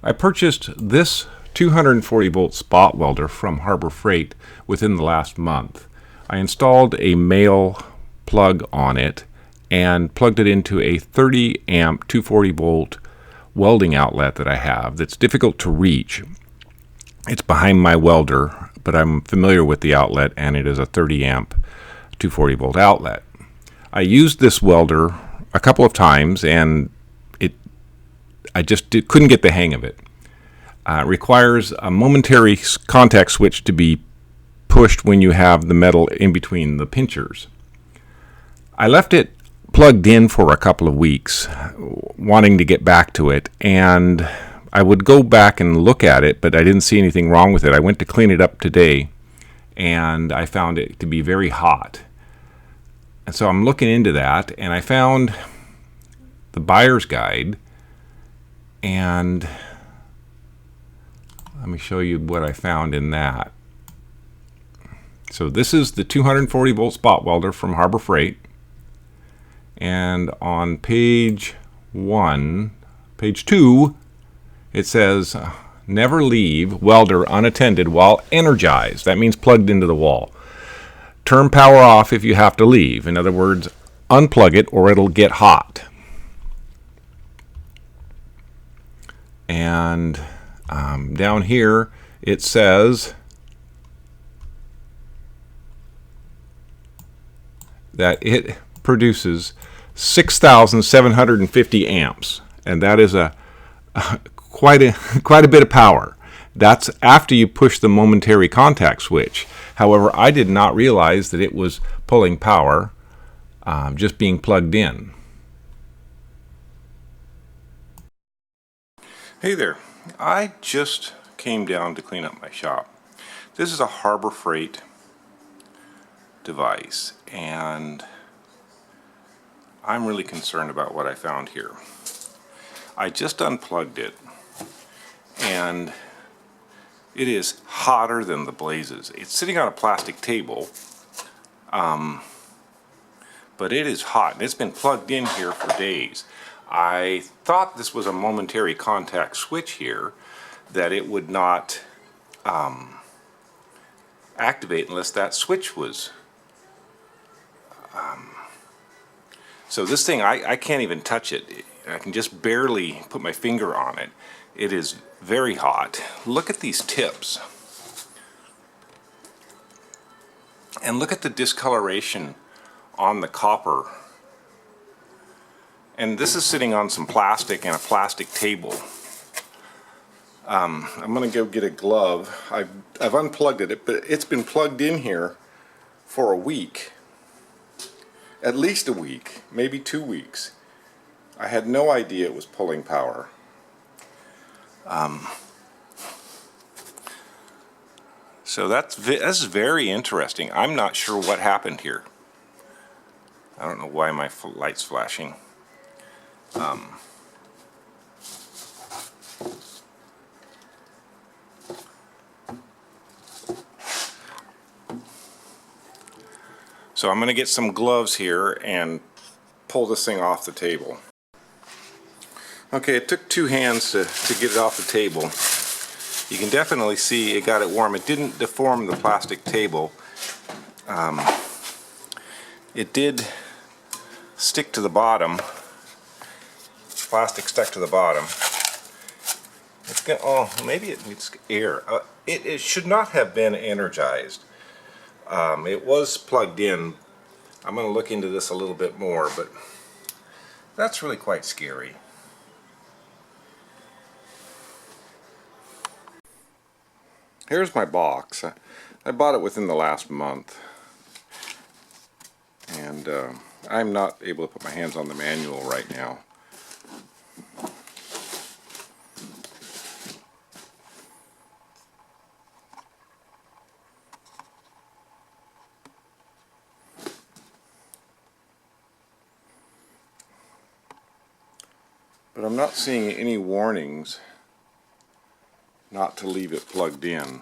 I purchased this 240 volt spot welder from Harbor Freight within the last month. I installed a male plug on it and plugged it into a 30 amp 240 volt welding outlet that I have that's difficult to reach. It's behind my welder, but I'm familiar with the outlet, and it is a 30 amp 240 volt outlet. I used this welder a couple of times and I just couldn't get the hang of it. It requires a momentary contact switch to be pushed when you have the metal in between the pinchers. I left it plugged in for a couple of weeks, wanting to get back to it, and I would go back and look at it, but I didn't see anything wrong with it. I went to clean it up today, and I found it to be very hot. And so I'm looking into that, and I found the buyer's guide, and let me show you what I found in that. So this is the 240 volt spot welder from Harbor Freight, and on page 2, it says never leave welder unattended while energized. That means plugged into the wall. Turn power off if you have to leave. In other words, unplug it or it'll get hot. And down here it says that it produces 6,750 amps, and that is quite a bit of power. That's after you push the momentary contact switch. However, I did not realize that it was pulling power just being plugged in. Hey there, I just came down to clean up my shop. This is a Harbor Freight device, and I'm really concerned about what I found here. I just unplugged it, and it is hotter than the blazes. It's sitting on a plastic table, but it is hot, and it's been plugged in here for days. I thought this was a momentary contact switch here, that it would not activate unless that switch was so this thing, I can't even touch it. I can just barely put my finger on it. It is very hot. Look at these tips. And look at the discoloration on the copper. And this is sitting on some plastic and a plastic table. I'm going to go get a glove. I've unplugged it, but it's been plugged in here for a week. At least a week, maybe 2 weeks. I had no idea it was pulling power. So that's very interesting. I'm not sure what happened here. I don't know why my light's flashing. So I'm going to get some gloves here and pull this thing off the table. Okay, it took two hands to get it off the table. You can definitely see it got it warm. It didn't deform the plastic table. It did stick to the bottom. Plastic stuck to the bottom. It's gonna, oh, maybe it needs air. It should not have been energized. It was plugged in. I'm going to look into this a little bit more, but that's really quite scary. Here's my box. I bought it within the last month, and I'm not able to put my hands on the manual right now. But I'm not seeing any warnings not to leave it plugged in.